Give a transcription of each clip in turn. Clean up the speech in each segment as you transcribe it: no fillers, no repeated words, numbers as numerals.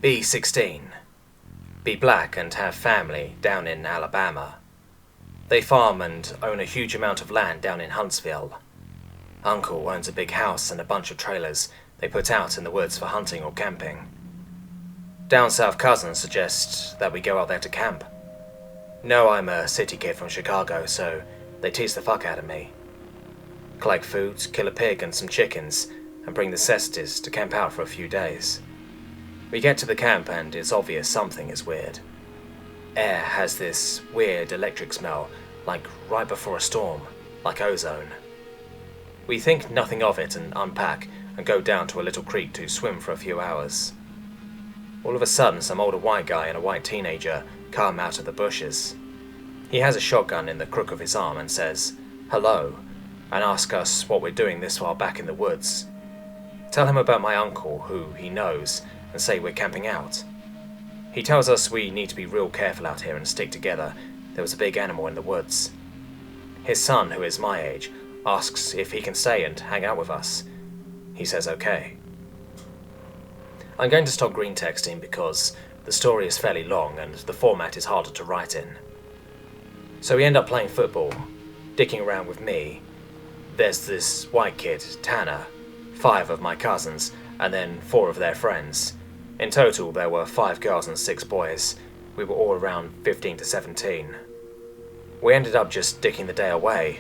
Be 16. Be black and have family down in Alabama. They farm and own a huge amount of land down in Huntsville. Uncle owns a big house and a bunch of trailers they put out in the woods for hunting or camping. Down south cousins suggest that we go out there to camp. Know I'm a city kid from Chicago, so they tease the fuck out of me. Collect food, kill a pig and some chickens, and bring necessities to camp out for a few days. We get to the camp and it's obvious something is weird. Air has this weird electric smell, like right before a storm, like ozone. We think nothing of it and unpack and go down to a little creek to swim for a few hours. All of a sudden, some older white guy and a white teenager come out of the bushes. He has a shotgun in the crook of his arm and says, "Hello," and asks us what we're doing this far back in the woods. Tell him about my uncle, who he knows, and say we're camping out. He tells us we need to be real careful out here and stick together. There was a big animal in the woods. His son, who is my age, asks if he can stay and hang out with us. He says okay. I'm going to stop green texting because the story is fairly long and the format is harder to write in. So we end up playing football, dicking around with me. There's this white kid, Tanner, 5 of my cousins, and then 4 of their friends. In total, there were 5 girls and 6 boys. We were all around 15 to 17. We ended up just dicking the day away,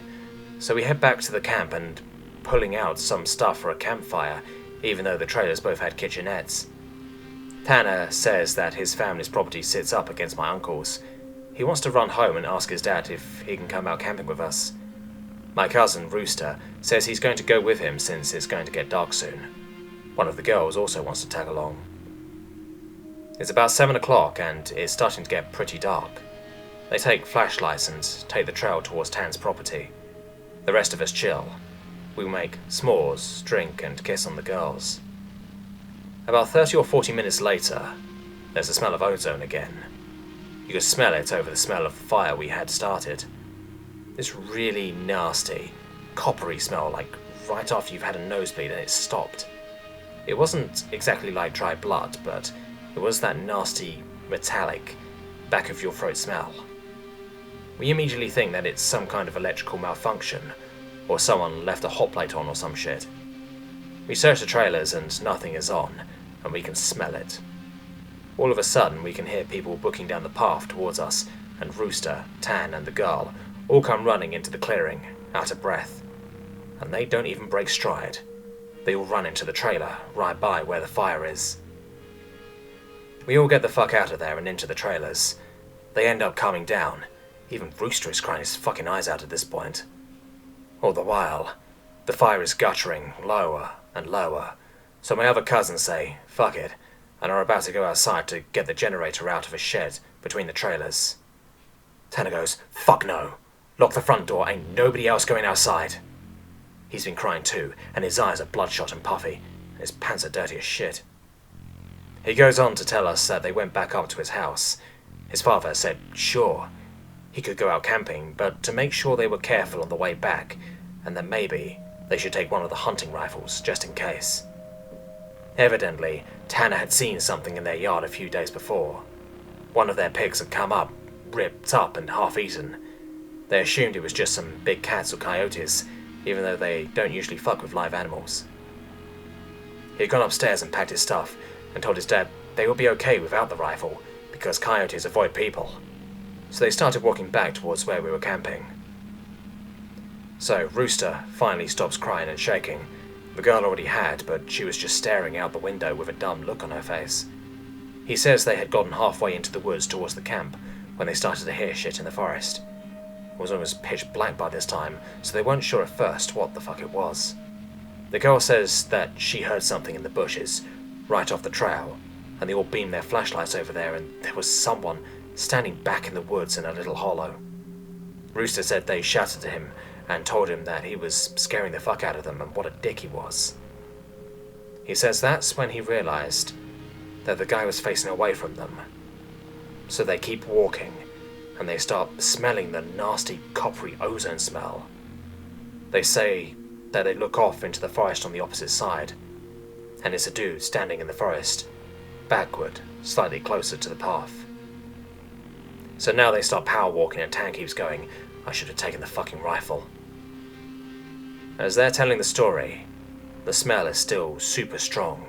so we head back to the camp and pulling out some stuff for a campfire, even though the trailers both had kitchenettes. Tanner says that his family's property sits up against my uncle's. He wants to run home and ask his dad if he can come out camping with us. My cousin, Rooster, says he's going to go with him since it's going to get dark soon. One of the girls also wants to tag along. It's about 7 o'clock and it's starting to get pretty dark. They take flashlights and take the trail towards Tan's property. The rest of us chill. We make s'mores, drink and kiss on the girls. About 30 or 40 minutes later, there's the smell of ozone again. You could smell it over the smell of the fire we had started. This really nasty, coppery smell, like right after you've had a nosebleed and it's stopped. It wasn't exactly like dry blood, but it was that nasty, metallic, back of your throat smell. We immediately think that it's some kind of electrical malfunction, or someone left a hot plate on or some shit. We search the trailers and nothing is on, and we can smell it. All of a sudden we can hear people booking down the path towards us, and Rooster, Tan and the girl all come running into the clearing, out of breath. And they don't even break stride. They all run into the trailer, right by where the fire is. We all get the fuck out of there and into the trailers. They end up calming down. Even Rooster is crying his fucking eyes out at this point. All the while, the fire is guttering lower and lower, so my other cousins say, fuck it, and are about to go outside to get the generator out of a shed between the trailers. Tanner goes, fuck no. Lock the front door, ain't nobody else going outside. He's been crying too, and his eyes are bloodshot and puffy, and his pants are dirty as shit. He goes on to tell us that they went back up to his house. His father said, sure, he could go out camping, but to make sure they were careful on the way back, and that maybe they should take one of the hunting rifles, just in case. Evidently, Tanner had seen something in their yard a few days before. One of their pigs had come up, ripped up and half-eaten. They assumed it was just some big cats or coyotes, even though they don't usually fuck with live animals. He had gone upstairs and packed his stuff, and told his dad they would be okay without the rifle, because coyotes avoid people. So they started walking back towards where we were camping. So Rooster finally stops crying and shaking. The girl already had, but she was just staring out the window with a dumb look on her face. He says they had gotten halfway into the woods towards the camp when they started to hear shit in the forest. It was almost pitch black by this time, so they weren't sure at first what the fuck it was. The girl says that she heard something in the bushes, right off the trail, and they all beamed their flashlights over there and there was someone standing back in the woods in a little hollow. Rooster said they shouted to him and told him that he was scaring the fuck out of them and what a dick he was. He says that's when he realized that the guy was facing away from them. So they keep walking, and they start smelling the nasty coppery ozone smell. They say that they look off into the forest on the opposite side, and it's a dude standing in the forest. backward, slightly closer to the path. So now they start power walking and Tan keeps going, I should have taken the fucking rifle. As they're telling the story, the smell is still super strong,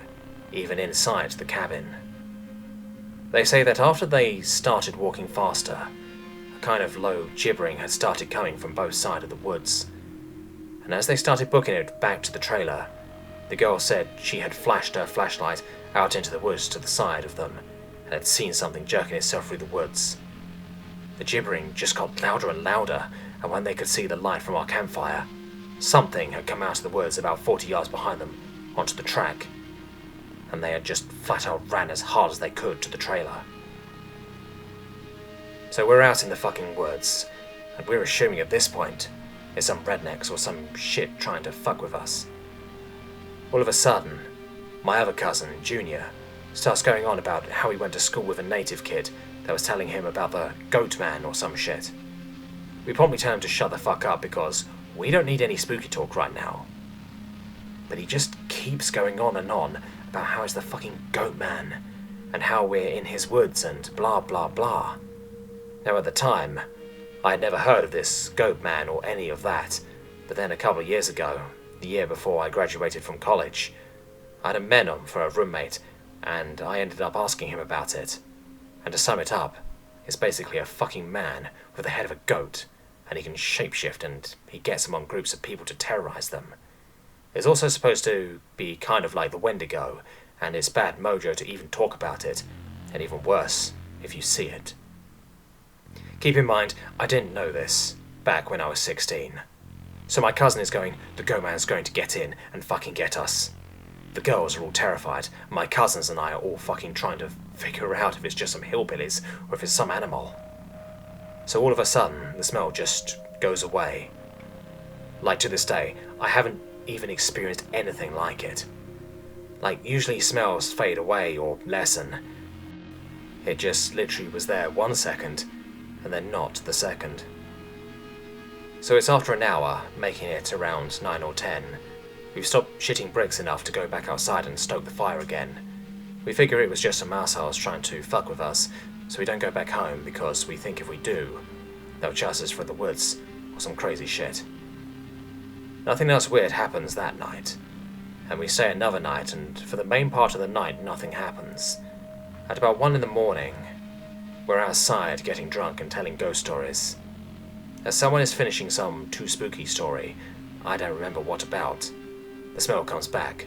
even inside the cabin. They say that after they started walking faster, a kind of low gibbering had started coming from both sides of the woods. And as they started booking it back to the trailer, the girl said she had flashed her flashlight out into the woods to the side of them and had seen something jerking itself through the woods. The gibbering just got louder and louder, and when they could see the light from our campfire, something had come out of the woods about 40 yards behind them onto the track, and they had just flat out ran as hard as they could to the trailer. So we're out in the fucking woods, and we're assuming at this point it's some rednecks or some shit trying to fuck with us. All of a sudden, my other cousin, Junior, starts going on about how he went to school with a native kid that was telling him about the Goatman or some shit. We promptly tell him to shut the fuck up because we don't need any spooky talk right now. But he just keeps going on about how it's the fucking Goatman and how we're in his woods and blah blah blah. Now at the time, I had never heard of this Goatman or any of that, but then a couple of years ago, the year before I graduated from college, I had a Menon for a roommate and I ended up asking him about it. And to sum it up, it's basically a fucking man with the head of a goat, and he can shapeshift and he gets among groups of people to terrorize them. It's also supposed to be kind of like the Wendigo, and it's bad mojo to even talk about it, and even worse if you see it. Keep in mind, I didn't know this back when I was 16. So my cousin is going, the Goatman's going to get in and fucking get us. The girls are all terrified, and my cousins and I are all fucking trying to figure out if it's just some hillbillies or if it's some animal. So all of a sudden, the smell just goes away. Like to this day, I haven't even experienced anything like it. Like, usually smells fade away or lessen. It just literally was there 1 second, and then not the second. So it's after an hour, making it around 9 or 10. We've stopped shitting bricks enough to go back outside and stoke the fire again. We figure it was just some assholes trying to fuck with us, so we don't go back home because we think if we do, they'll chase us for the woods or some crazy shit. Nothing else weird happens that night, and we stay another night, and for the main part of the night nothing happens. At about 1 in the morning, we're outside getting drunk and telling ghost stories. As someone is finishing some too spooky story, I don't remember what about, the smell comes back.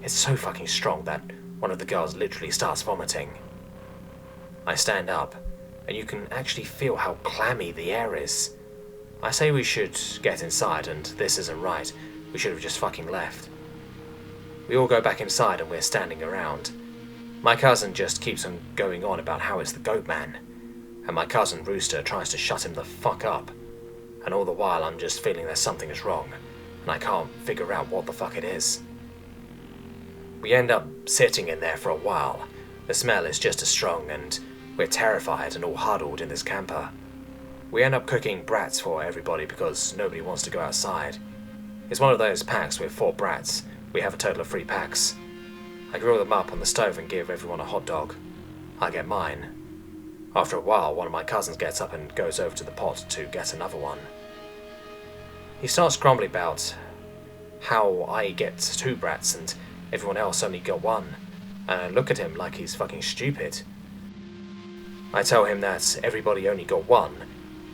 It's so fucking strong that one of the girls literally starts vomiting. I stand up, and you can actually feel how clammy the air is. I say we should get inside, and this isn't right. We should have just fucking left. We all go back inside, and we're standing around. My cousin just keeps on going on about how it's the Goatman, and my cousin Rooster tries to shut him the fuck up. And all the while I'm just feeling that something is wrong, and I can't figure out what the fuck it is. We end up sitting in there for a while. The smell is just as strong, and we're terrified and all huddled in this camper. We end up cooking brats for everybody because nobody wants to go outside. It's one of those packs with 4 brats. We have a total of 3 packs. I grill them up on the stove and give everyone a hot dog. I get mine. After a while, one of my cousins gets up and goes over to the pot to get another one. He starts grumbling about how I get 2 brats and everyone else only got 1, and I look at him like he's fucking stupid. I tell him that everybody only got 1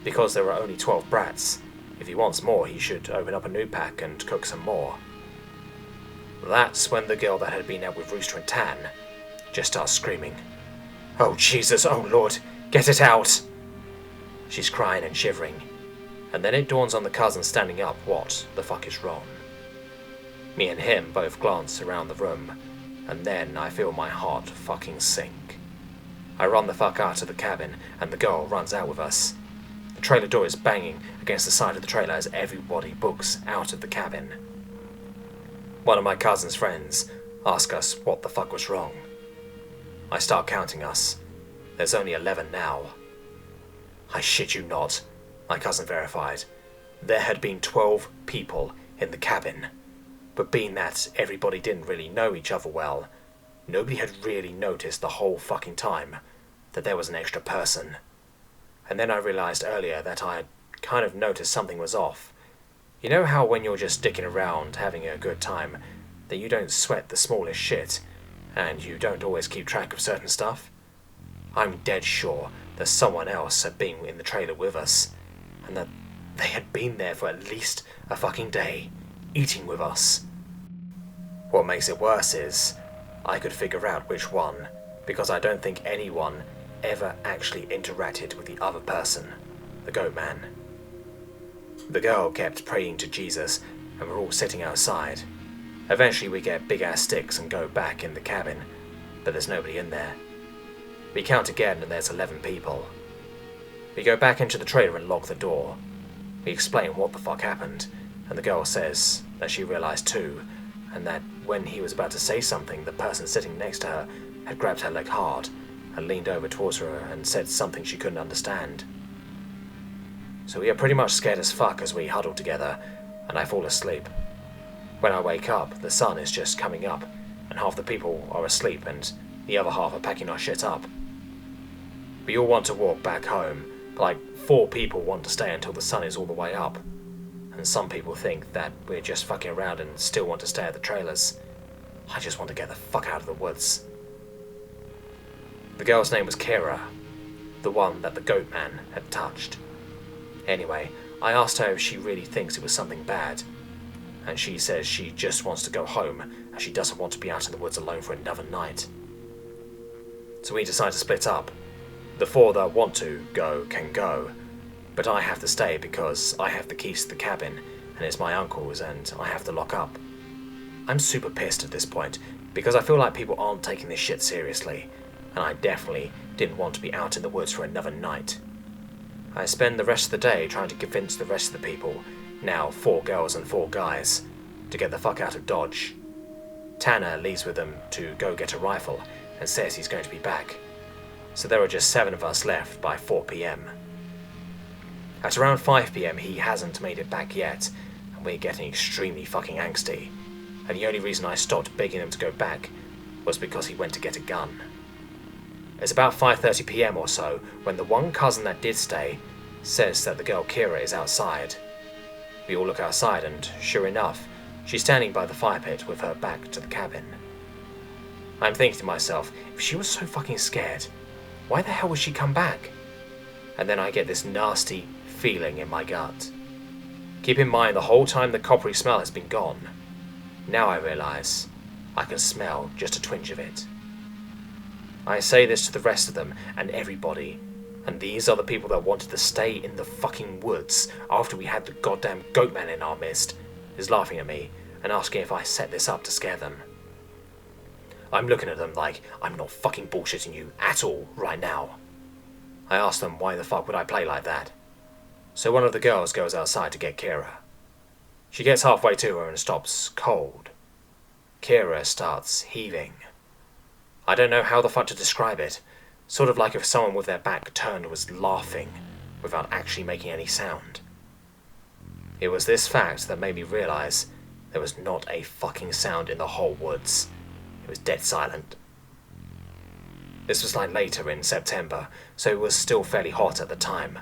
because there are only 12 brats. If he wants more, he should open up a new pack and cook some more. That's when the girl that had been out with Rooster and Tan just starts screaming, "Oh Jesus, oh Lord, get it out!" She's crying and shivering, and then it dawns on the cousin standing up what the fuck is wrong. Me and him both glance around the room, and then I feel my heart fucking sink. I run the fuck out of the cabin, and the girl runs out with us. The trailer door is banging against the side of the trailer as everybody books out of the cabin. One of my cousin's friends asks us what the fuck was wrong. I start counting us. There's only 11 now. I shit you not, my cousin verified. There had been 12 people in the cabin, but being that everybody didn't really know each other well, nobody had really noticed the whole fucking time that there was an extra person. And then I realized earlier that I had kind of noticed something was off. You know how when you're just dicking around having a good time, that you don't sweat the smallest shit, and you don't always keep track of certain stuff? I'm dead sure that someone else had been in the trailer with us, and that they had been there for at least a fucking day, eating with us. What makes it worse is, I could figure out which one, because I don't think anyone ever actually interacted with the other person, the Goatman. The girl kept praying to Jesus, and we're all sitting outside. Eventually we get big-ass sticks and go back in the cabin, but there's nobody in there. We count again and there's 11 people. We go back into the trailer and lock the door. We explain what the fuck happened, and the girl says that she realized too, and that when he was about to say something, the person sitting next to her had grabbed her leg hard and leaned over towards her and said something she couldn't understand. So we are pretty much scared as fuck as we huddle together, and I fall asleep. When I wake up, the sun is just coming up, and half the people are asleep and the other half are packing our shit up. We all want to walk back home, but like 4 people want to stay until the sun is all the way up. And some people think that we're just fucking around and still want to stay at the trailers. I just want to get the fuck out of the woods. The girl's name was Kira, the one that the Goatman had touched. Anyway, I asked her if she really thinks it was something bad, and she says she just wants to go home as she doesn't want to be out in the woods alone for another night. So we decide to split up. The 4 that want to go can go, but I have to stay because I have the keys to the cabin and it's my uncle's and I have to lock up. I'm super pissed at this point because I feel like people aren't taking this shit seriously, and I definitely didn't want to be out in the woods for another night. I spend the rest of the day trying to convince the rest of the people, now 4 girls and 4 guys, to get the fuck out of Dodge. Tanner leaves with them to go get a rifle and says he's going to be back. So there are just 7 of us left by 4 PM. At around 5 PM he hasn't made it back yet, and we're getting extremely fucking angsty, and the only reason I stopped begging him to go back was because he went to get a gun. It's about 5:30 PM or so when the one cousin that did stay says that the girl Kira is outside. We all look outside and, sure enough, she's standing by the fire pit with her back to the cabin. I'm thinking to myself, if she was so fucking scared, why the hell would she come back? And then I get this nasty feeling in my gut. Keep in mind the whole time the coppery smell has been gone. Now I realise I can smell just a twinge of it. I say this to the rest of them and everybody, and these are the people that wanted to stay in the fucking woods after we had the goddamn Goatman in our midst, is laughing at me and asking if I set this up to scare them. I'm looking at them like I'm not fucking bullshitting you at all right now. I ask them why the fuck would I play like that. So one of the girls goes outside to get Kira. She gets halfway to her and stops cold. Kira starts heaving. I don't know how the fuck to describe it. Sort of like if someone with their back turned was laughing without actually making any sound. It was this fact that made me realise there was not a fucking sound in the whole woods. It was dead silent. This was like later in September, so it was still fairly hot at the time,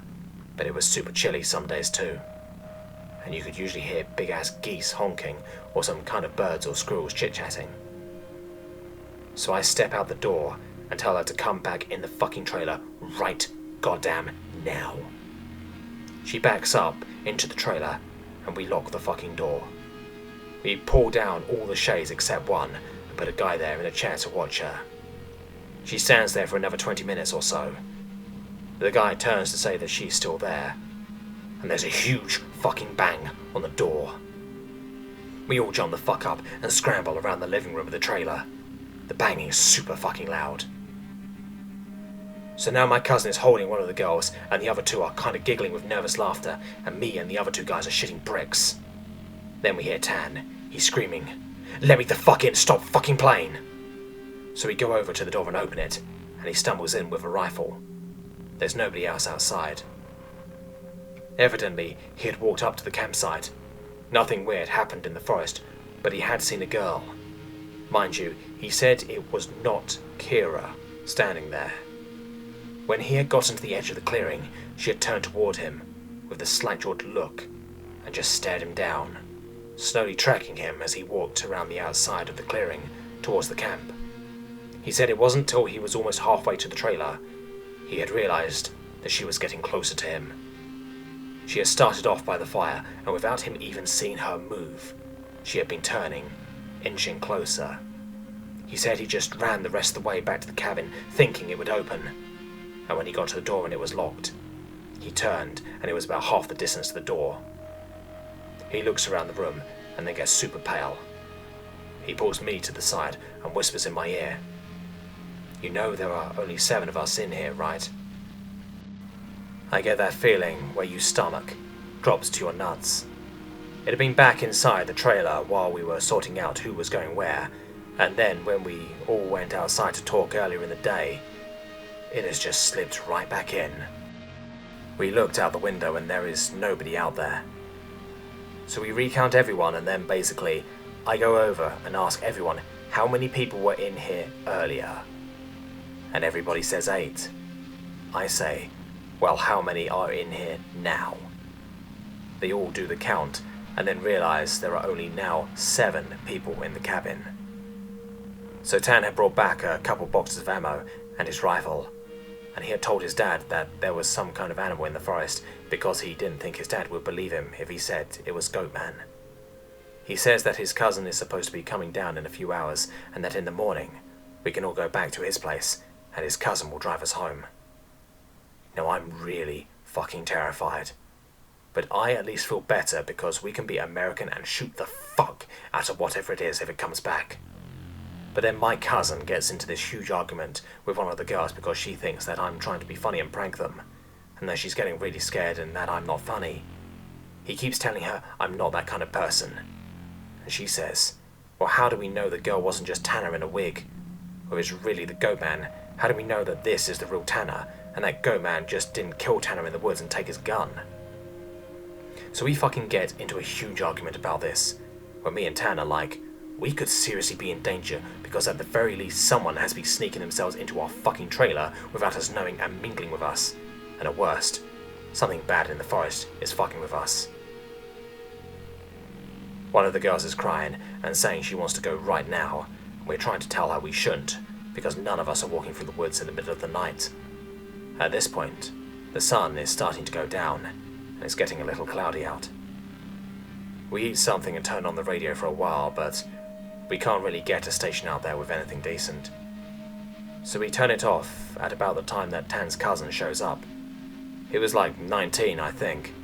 but it was super chilly some days too. And you could usually hear big-ass geese honking or some kind of birds or squirrels chit-chatting. So I step out the door and tell her to come back in the fucking trailer right goddamn now. She backs up into the trailer and we lock the fucking door. We pull down all the shades except one and put a guy there in a chair to watch her. She stands there for another 20 minutes or so. The guy turns to say that she's still there, and there's a huge fucking bang on the door. We all jump the fuck up and scramble around the living room of the trailer. The banging is super fucking loud. So now my cousin is holding one of the girls, and the other 2 are kind of giggling with nervous laughter, and me and the other 2 guys are shitting bricks. Then we hear Tan. He's screaming, "Let me the fuck in, stop fucking playing!" So we go over to the door and open it, and he stumbles in with a rifle. There's nobody else outside. Evidently, he had walked up to the campsite. Nothing weird happened in the forest, but he had seen a girl. Mind you, he said it was not Kira standing there. When he had gotten to the edge of the clearing, she had turned toward him with a slack-jawed look and just stared him down, slowly tracking him as he walked around the outside of the clearing towards the camp. He said it wasn't till he was almost halfway to the trailer he had realized that she was getting closer to him. She had started off by the fire, and without him even seeing her move, she had been turning, inching closer. He said he just ran the rest of the way back to the cabin, thinking it would open, and when he got to the door and it was locked, he turned and it was about half the distance to the door. He looks around the room and then gets super pale. He pulls me to the side and whispers in my ear, "You know there are only 7 of us in here, right?" I get that feeling where your stomach drops to your nuts. It had been back inside the trailer while we were sorting out who was going where, and then when we all went outside to talk earlier in the day, it has just slipped right back in. We looked out the window and there is nobody out there. So we recount everyone, and then basically I go over and ask everyone how many people were in here earlier. And everybody says 8. I say, well, how many are in here now? They all do the count and then realize there are only now 7 people in the cabin. So Tan had brought back a couple boxes of ammo and his rifle, and he had told his dad that there was some kind of animal in the forest because he didn't think his dad would believe him if he said it was Goatman. He says that his cousin is supposed to be coming down in a few hours, and that in the morning we can all go back to his place and his cousin will drive us home. Now I'm really fucking terrified, but I at least feel better because we can be American and shoot the fuck out of whatever it is if it comes back. But then my cousin gets into this huge argument with one of the girls because she thinks that I'm trying to be funny and prank them, and that she's getting really scared and that I'm not funny. He keeps telling her I'm not that kind of person. And she says, well, how do we know the girl wasn't just Tanner in a wig? Or is really the Goatman? How do we know that this is the real Tanner, and that Goatman just didn't kill Tanner in the woods and take his gun? So we fucking get into a huge argument about this, where me and Tanner like, we could seriously be in danger because at the very least someone has been sneaking themselves into our fucking trailer without us knowing and mingling with us. And at worst, something bad in the forest is fucking with us. One of the girls is crying and saying she wants to go right now, and we're trying to tell her we shouldn't because none of us are walking through the woods in the middle of the night. At this point, the sun is starting to go down and it's getting a little cloudy out. We eat something and turn on the radio for a while, but we can't really get a station out there with anything decent. So we turn it off at about the time that Tan's cousin shows up. He was like 19, I think.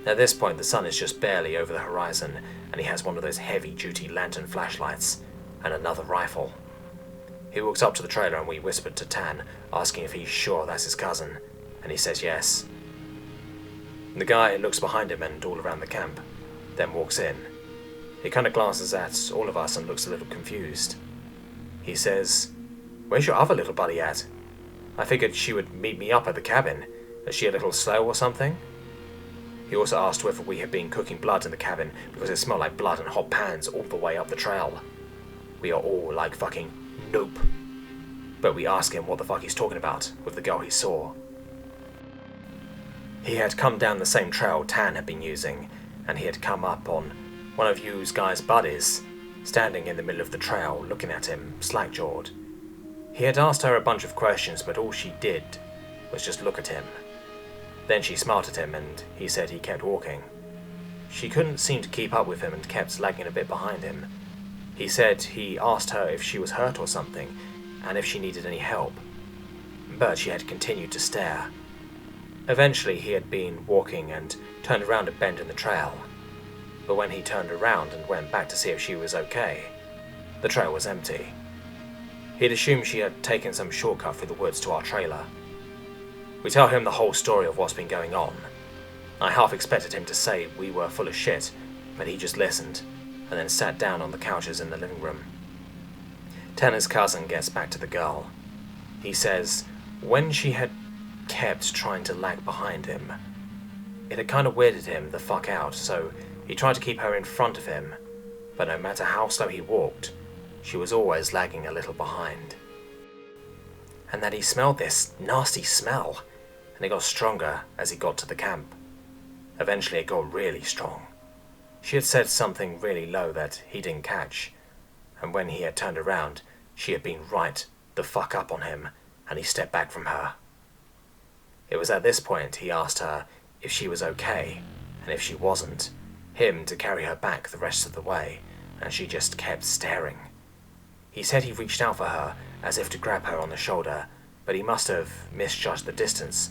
At this point, the sun is just barely over the horizon, and he has one of those heavy-duty lantern flashlights and another rifle. He walks up to the trailer and we whispered to Tan, asking if he's sure that's his cousin, and he says yes. The guy looks behind him and all around the camp, then walks in. He kind of glances at all of us and looks a little confused. He says, "Where's your other little buddy at? I figured she would meet me up at the cabin. Is she a little slow or something?" He also asked whether we had been cooking blood in the cabin because it smelled like blood and hot pans all the way up the trail. We are all like fucking nope. But we ask him what the fuck he's talking about with the girl he saw. He had come down the same trail Tan had been using, and he had come up on one of you guys' buddies, standing in the middle of the trail looking at him, slack-jawed. He had asked her a bunch of questions, but all she did was just look at him. Then she smiled at him and he said he kept walking. She couldn't seem to keep up with him and kept lagging a bit behind him. He said he asked her if she was hurt or something, and if she needed any help. But she had continued to stare. Eventually he had been walking and turned around a bend in the trail. But when he turned around and went back to see if she was okay, the trail was empty. He'd assumed she had taken some shortcut through the woods to our trailer. We tell him the whole story of what's been going on. I half expected him to say we were full of shit, but he just listened, and then sat down on the couches in the living room. Tanner's cousin gets back to the girl. He says when she had kept trying to lag behind him, it had kind of weirded him the fuck out, so he tried to keep her in front of him, but no matter how slow he walked, she was always lagging a little behind. And that he smelled this nasty smell, and it got stronger as he got to the camp. Eventually it got really strong. She had said something really low that he didn't catch, and when he had turned around, she had been right the fuck up on him, and he stepped back from her. It was at this point he asked her if she was okay, and if she wasn't, him to carry her back the rest of the way, and she just kept staring. He said he reached out for her as if to grab her on the shoulder, but he must have misjudged the distance,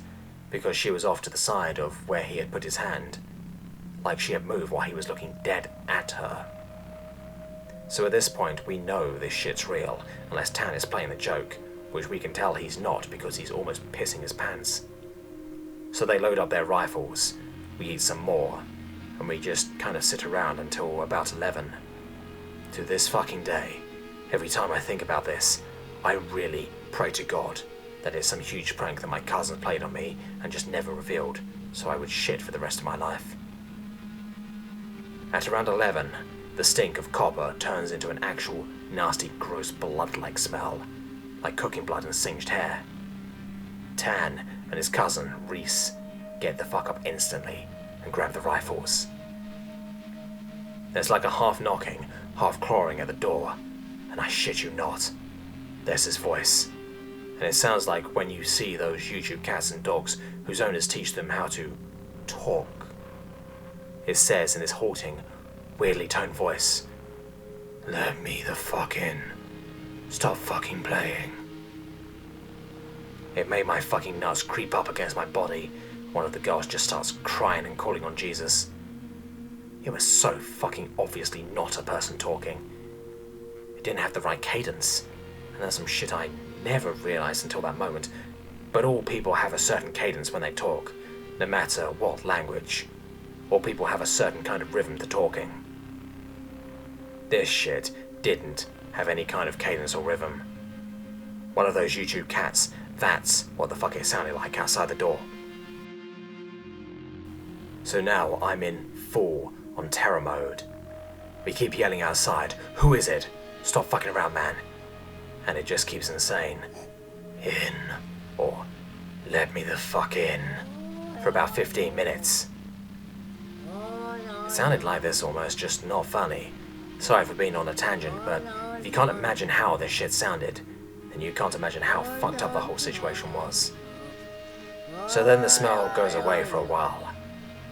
because she was off to the side of where he had put his hand, like she had moved while he was looking dead at her. So at this point we know this shit's real, unless Tan is playing the joke, which we can tell he's not because he's almost pissing his pants. So they load up their rifles, we eat some more, and we just kind of sit around until about 11. To this fucking day, every time I think about this, I really pray to God that it's some huge prank that my cousin played on me and just never revealed, so I would shit for the rest of my life. At around 11, the stink of copper turns into an actual nasty, gross blood-like smell, like cooking blood and singed hair. Tan and his cousin, Reese, get the fuck up instantly and grab the rifles. There's like a half knocking, half clawing at the door, and I shit you not, there's his voice. And it sounds like when you see those YouTube cats and dogs whose owners teach them how to talk. It says in this halting, weirdly toned voice, "Let me the fuck in. Stop fucking playing." It made my fucking nuts creep up against my body. One of the girls just starts crying and calling on Jesus. It was so fucking obviously not a person talking. It didn't have the right cadence, and that's some shit I never realized until that moment, but all people have a certain cadence when they talk, no matter what language. All people have a certain kind of rhythm to talking. This shit didn't have any kind of cadence or rhythm. One of those YouTube cats, that's what the fuck it sounded like outside the door. So now I'm in full on terror mode. We keep yelling outside, "Who is it? Stop fucking around, man." And it just keeps insane. "In," or "Let me the fuck in," for about 15 minutes. It sounded like this almost, just not funny. Sorry for being on a tangent, but if you can't imagine how this shit sounded, then you can't imagine how fucked up the whole situation was. So then the smell goes away for a while,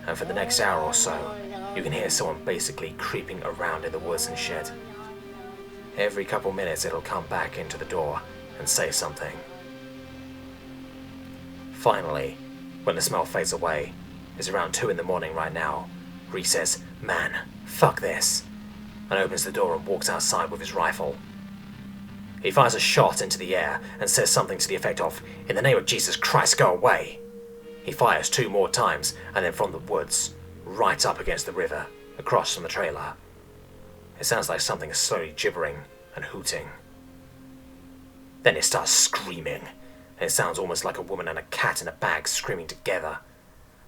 and for the next hour or so, you can hear someone basically creeping around in the woods and shit. Every couple minutes it'll come back into the door and say something. Finally, when the smell fades away, it's around 2 in the morning right now, Reese says, "Man, fuck this," and opens the door and walks outside with his rifle. He fires a shot into the air and says something to the effect of, "In the name of Jesus Christ, go away." He fires 2 more times, and then from the woods, right up against the river, across from the trailer. It sounds like something is slowly gibbering and hooting. Then it starts screaming, and it sounds almost like a woman and a cat in a bag screaming together.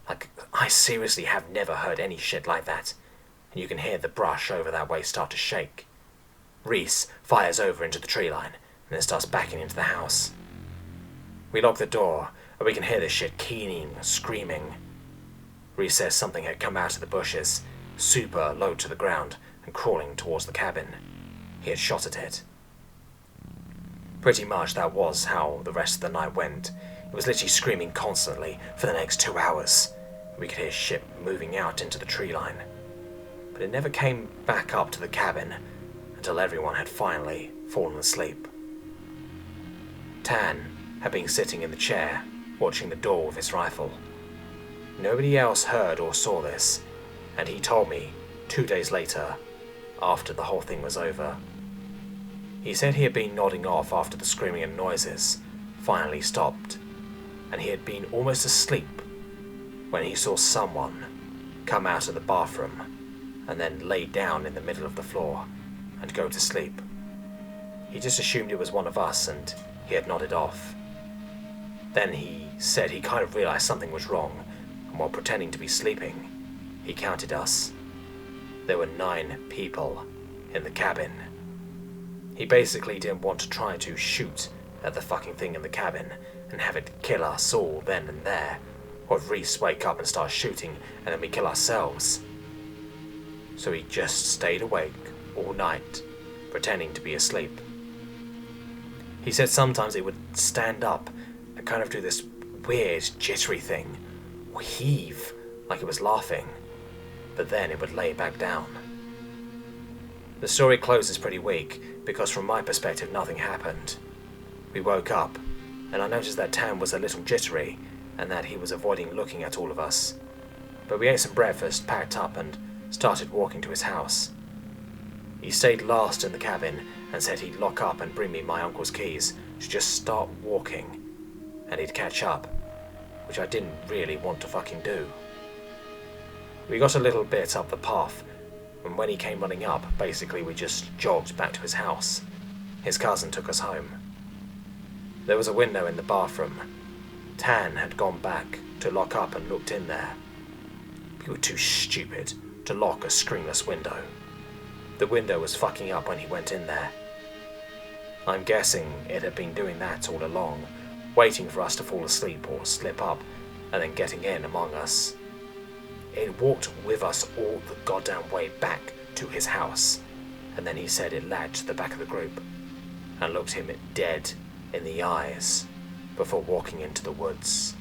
Like, I seriously have never heard any shit like that, and you can hear the brush over that way start to shake. Reese fires over into the tree line, and then starts backing into the house. We lock the door, and we can hear this shit keening, screaming. Reese says something had come out of the bushes, super low to the ground, and crawling towards the cabin. He had shot at it. Pretty much that was how the rest of the night went. It was literally screaming constantly for the next 2 hours. We could hear shit moving out into the tree line. But it never came back up to the cabin until everyone had finally fallen asleep. Tan had been sitting in the chair, watching the door with his rifle. Nobody else heard or saw this, and he told me 2 days later, after the whole thing was over. He said he had been nodding off after the screaming and noises finally stopped, and he had been almost asleep when he saw someone come out of the bathroom and then lay down in the middle of the floor and go to sleep. He just assumed it was one of us, and he had nodded off. Then he said he kind of realized something was wrong, and while pretending to be sleeping, he counted us. There were 9 people in the cabin. He basically didn't want to try to shoot at the fucking thing in the cabin and have it kill us all then and there, or Reese wake up and start shooting and then we kill ourselves. So he just stayed awake all night, pretending to be asleep. He said sometimes it would stand up and kind of do this weird jittery thing, or heave like it was laughing, but then it would lay back down. The story closes pretty weak because from my perspective nothing happened. We woke up and I noticed that Tam was a little jittery and that he was avoiding looking at all of us. But we ate some breakfast, packed up and started walking to his house. He stayed last in the cabin and said he'd lock up and bring me my uncle's keys to just start walking, and he'd catch up, which I didn't really want to fucking do. We got a little bit up the path, and when he came running up, basically we just jogged back to his house. His cousin took us home. There was a window in the bathroom. Tan had gone back to lock up and looked in there. We were too stupid to lock a screenless window. The window was fucking up when he went in there. I'm guessing it had been doing that all along, waiting for us to fall asleep or slip up, and then getting in among us. It walked with us all the goddamn way back to his house, and then he said it lagged to the back of the group, and looked him dead in the eyes before walking into the woods.